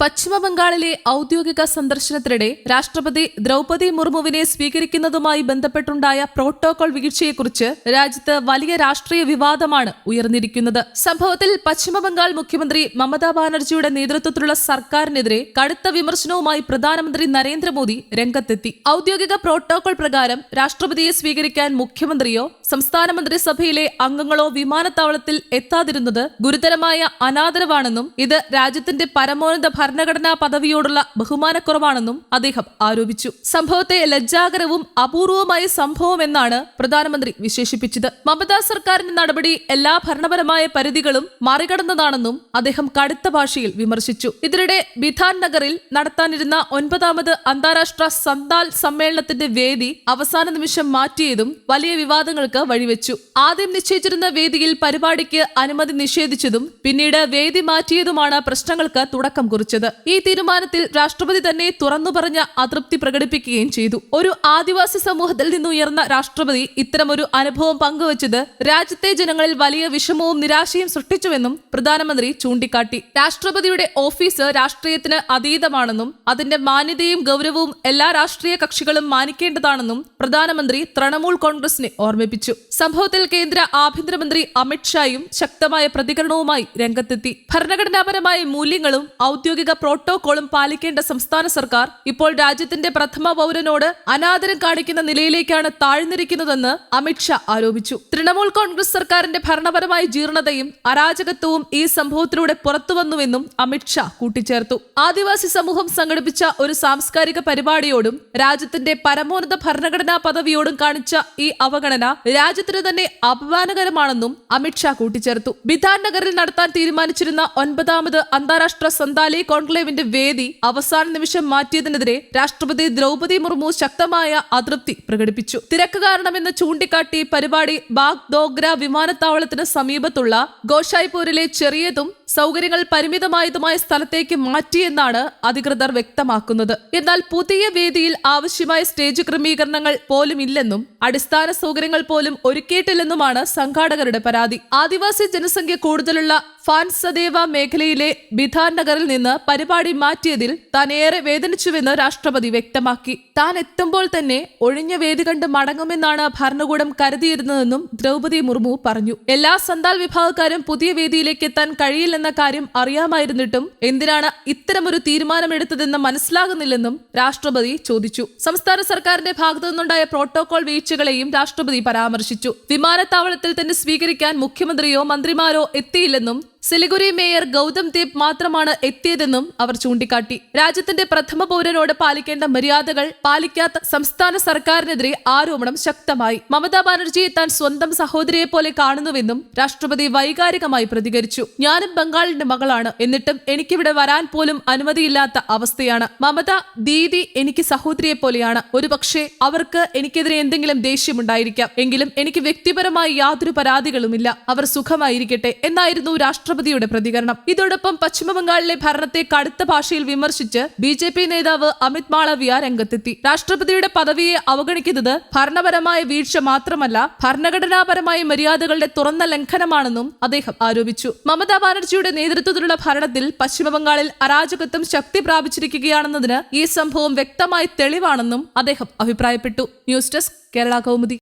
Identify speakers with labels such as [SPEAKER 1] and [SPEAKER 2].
[SPEAKER 1] പശ്ചിമബംഗാളിലെ ഔദ്യോഗിക സന്ദർശനത്തിനിടെ രാഷ്ട്രപതി ദ്രൗപദി മുർമുവിനെ സ്വീകരിക്കുന്നതുമായി ബന്ധപ്പെട്ടുണ്ടായ പ്രോട്ടോകോൾ വീഴ്ചയെക്കുറിച്ച് രാജ്യത്ത് വലിയ രാഷ്ട്രീയ വിവാദമാണ് ഉയർന്നിരിക്കുന്നത്. സംഭവത്തിൽ പശ്ചിമബംഗാൾ മുഖ്യമന്ത്രി മമതാ ബാനർജിയുടെ നേതൃത്വത്തിലുള്ള സർക്കാരിനെതിരെ കടുത്ത വിമർശനവുമായി പ്രധാനമന്ത്രി നരേന്ദ്രമോദി രംഗത്തെത്തി. ഔദ്യോഗിക പ്രോട്ടോകോൾ പ്രകാരം രാഷ്ട്രപതിയെ സ്വീകരിക്കാൻ മുഖ്യമന്ത്രിയോ സംസ്ഥാന മന്ത്രിസഭയിലെ അംഗങ്ങളോ വിമാനത്താവളത്തിൽ എത്താതിരുന്നത് ഗുരുതരമായ അനാദരവാണെന്നും ഇത് രാജ്യത്തിന്റെ പരമോന്നത ഭരണഘടനാ പദവിയോടുള്ള ബഹുമാനക്കുറവാണെന്നും അദ്ദേഹം ആരോപിച്ചു. സംഭവത്തെ ലജ്ജാകരവും അപൂർവമായ സംഭവമെന്നാണ് പ്രധാനമന്ത്രി വിശേഷിപ്പിച്ചത്. മമതാ സർക്കാരിന്റെ നടപടി എല്ലാ ഭരണപരമായ പരിധികളും മറികടന്നതാണെന്നും അദ്ദേഹം കടുത്ത ഭാഷയിൽ വിമർശിച്ചു. ഇതിനിടെ ബിധാൻ നഗറിൽ നടത്താനിരുന്ന 9ാമത് അന്താരാഷ്ട്ര സന്താൽ സമ്മേളനത്തിന്റെ വേദി അവസാന നിമിഷം മാറ്റിയതും വലിയ വിവാദങ്ങൾക്ക് വഴിവെച്ചു. ആദ്യം നിശ്ചയിച്ചിരുന്ന വേദിയിൽ പരിപാടിക്ക് അനുമതി നിഷേധിച്ചതും പിന്നീട് വേദി മാറ്റിയതുമാണ് പ്രശ്നങ്ങൾക്ക് തുടക്കം കുറിച്ചത്. ഈ തീരുമാനത്തിൽ രാഷ്ട്രപതി തന്നെ തുറന്നു പറഞ്ഞ അതൃപ്തി പ്രകടിപ്പിക്കുകയും ചെയ്തു. ഒരു ആദിവാസി സമൂഹത്തിൽ നിന്നുയർന്ന രാഷ്ട്രപതി ഇത്തരമൊരു അനുഭവം പങ്കുവച്ചത് രാജ്യത്തെ ജനങ്ങളിൽ വലിയ വിഷമവും നിരാശയും സൃഷ്ടിച്ചുവെന്നും പ്രധാനമന്ത്രി ചൂണ്ടിക്കാട്ടി. രാഷ്ട്രപതിയുടെ ഓഫീസ് രാഷ്ട്രീയത്തിന് അതീതമാണെന്നും അതിന്റെ മാന്യതയും ഗൗരവവും എല്ലാ രാഷ്ട്രീയ കക്ഷികളും മാനിക്കേണ്ടതാണെന്നും പ്രധാനമന്ത്രി തൃണമൂൽ കോൺഗ്രസിനെ ഓർമ്മിപ്പിച്ചു. സംഭവത്തിൽ കേന്ദ്ര ആഭ്യന്തരമന്ത്രി അമിത്ഷായും ശക്തമായ പ്രതികരണവുമായി രംഗത്തെത്തി. ഭരണഘടനാപരമായ മൂല്യങ്ങളും ഔദ്യോഗിക പ്രോട്ടോകോളും പാലിക്കേണ്ട സംസ്ഥാന സർക്കാർ ഇപ്പോൾ രാജ്യത്തിന്റെ പ്രഥമ പൗരനോട് അനാദരം കാണിക്കുന്ന നിലയിലേക്കാണ് താഴ്ന്നിരിക്കുന്നതെന്ന് അമിത്ഷാ ആരോപിച്ചു. തൃണമൂൽ കോൺഗ്രസ് സർക്കാരിന്റെ ഭരണപരമായ ജീർണതയും അരാജകത്വവും ഈ സംഭവത്തിലൂടെ പുറത്തുവന്നുവെന്നും അമിത്ഷാ കൂട്ടിച്ചേർത്തു. ആദിവാസി സമൂഹം സംഘടിപ്പിച്ച ഒരു സാംസ്കാരിക പരിപാടിയോടും രാജ്യത്തിന്റെ പരമോന്നത ഭരണഘടനാ പദവിയോടും കാണിച്ച ഈ അവഗണന രാജ്യത്തിന് തന്നെ അപമാനകരമാണെന്നും അമിത്ഷാ കൂട്ടിച്ചേർത്തു. ബിധാൻ നഗറിൽ നടത്താൻ തീരുമാനിച്ചിരുന്ന 9ാമത് അന്താരാഷ്ട്ര സന്താലി കോൺക്ലേവിന്റെ വേദി അവസാന നിമിഷം മാറ്റിയതിനെതിരെ രാഷ്ട്രപതി ദ്രൗപദി മുർമു ശക്തമായ അതൃപ്തി പ്രകടിപ്പിച്ചു. തിരക്ക് കാരണമെന്ന് ചൂണ്ടിക്കാട്ടി പരിപാടി ബാഗ്ഡോഗ്ര വിമാനത്താവളത്തിന് സമീപത്തുള്ള ഗോഷായ്പൂരിലെ ചെറിയതും സൗകര്യങ്ങൾ പരിമിതമായതുമായ സ്ഥലത്തേക്ക് മാറ്റിയെന്നാണ് അധികൃതർ വ്യക്തമാക്കുന്നത്. എന്നാൽ പുതിയ വേദിയിൽ ആവശ്യമായ സ്റ്റേജ് ക്രമീകരണങ്ങൾ പോലും ഇല്ലെന്നും അടിസ്ഥാന സൗകര്യങ്ങൾ പോലും ഒരുക്കിയിട്ടില്ലെന്നുമാണ് സംഘാടകരുടെ പരാതി. ആദിവാസി ജനസംഖ്യ കൂടുതലുള്ള ഫാൻസദേവ മേഖലയിലെ ബിധാൻ നഗറിൽ നിന്ന് പരിപാടി മാറ്റിയതിൽ താൻ ഏറെ വേദനിച്ചുവെന്ന് രാഷ്ട്രപതി വ്യക്തമാക്കി. താൻ എത്തുമ്പോൾ തന്നെ ഒഴിഞ്ഞ വേദി കണ്ട് മടങ്ങുമെന്നാണ് ഭരണകൂടം കരുതിയിരുന്നതെന്നും ദ്രൗപദി മുർമു പറഞ്ഞു. എല്ലാ സന്താൽ വിഭാഗക്കാരും പുതിയ വേദിയിലേക്ക് എത്താൻ കഴിയില്ലെന്ന കാര്യം അറിയാമായിരുന്നിട്ടും എന്തിനാണ് ഇത്തരമൊരു തീരുമാനമെടുത്തതെന്ന് മനസ്സിലാകുന്നില്ലെന്നും രാഷ്ട്രപതി ചോദിച്ചു. സംസ്ഥാന സർക്കാരിന്റെ ഭാഗത്തു നിന്നുണ്ടായ പ്രോട്ടോകോൾ വീഴ്ചകളെയും രാഷ്ട്രപതി പരാമർശിച്ചു. വിമാനത്താവളത്തിൽ തന്നെ സ്വീകരിക്കാൻ മുഖ്യമന്ത്രിയോ മന്ത്രിമാരോ എത്തിയില്ലെന്നും സിലിഗുരി മേയർ ഗൗതം ദേബ് മാത്രമാണ് എത്തിയതെന്നും അവർ ചൂണ്ടിക്കാട്ടി. രാജ്യത്തിന്റെ പ്രഥമ പൗരനോട് പാലിക്കേണ്ട മര്യാദകൾ പാലിക്കാത്ത സംസ്ഥാന സർക്കാരിനെതിരെ ആരോപണം ശക്തമായി. മമതാ ബാനർജിയെ താൻ സ്വന്തം സഹോദരിയെ പോലെ കാണുന്നുവെന്നും രാഷ്ട്രപതി വൈകാരികമായി പ്രതികരിച്ചു. ഞാനും ബംഗാളിന്റെ മകളാണ്, എന്നിട്ടും എനിക്കിവിടെ വരാൻ പോലും അനുമതിയില്ലാത്ത അവസ്ഥയാണ്. മമത ദീദി എനിക്ക് സഹോദരിയെ പോലെയാണ്. ഒരുപക്ഷെ അവർക്ക് എനിക്കെതിരെ എന്തെങ്കിലും ദേഷ്യമുണ്ടായിരിക്കാം, എങ്കിലും എനിക്ക് വ്യക്തിപരമായി യാതൊരു പരാതികളുമില്ല. അവർ സുഖമായിരിക്കട്ടെ എന്നായിരുന്നു രാഷ്ട്രപതിയുടെ പ്രതികരണം. ഇതോടൊപ്പം പശ്ചിമബംഗാളിലെ ഭരണത്തെ കടുത്ത ഭാഷയിൽ വിമർശിച്ച് ബിജെപി നേതാവ് അമിത് മാളവിയ രംഗത്തെത്തി. രാഷ്ട്രപതിയുടെ പദവിയെ അവഗണിക്കുന്നത് ഭരണപരമായ വീഴ്ച മാത്രമല്ല, ഭരണഘടനാപരമായ മര്യാദകളുടെ തുറന്ന ലംഘനമാണെന്നും അദ്ദേഹം ആരോപിച്ചു. മമതാ ബാനർജിയുടെ നേതൃത്വത്തിലുള്ള ഭരണത്തിൽ പശ്ചിമബംഗാളിൽ അരാജകത്വം ശക്തി പ്രാപിച്ചിരിക്കുകയാണെന്നതിന് ഈ സംഭവം വ്യക്തമായ തെളിവാണെന്നും അദ്ദേഹം അഭിപ്രായപ്പെട്ടു. News desk Kerala Kaumudi.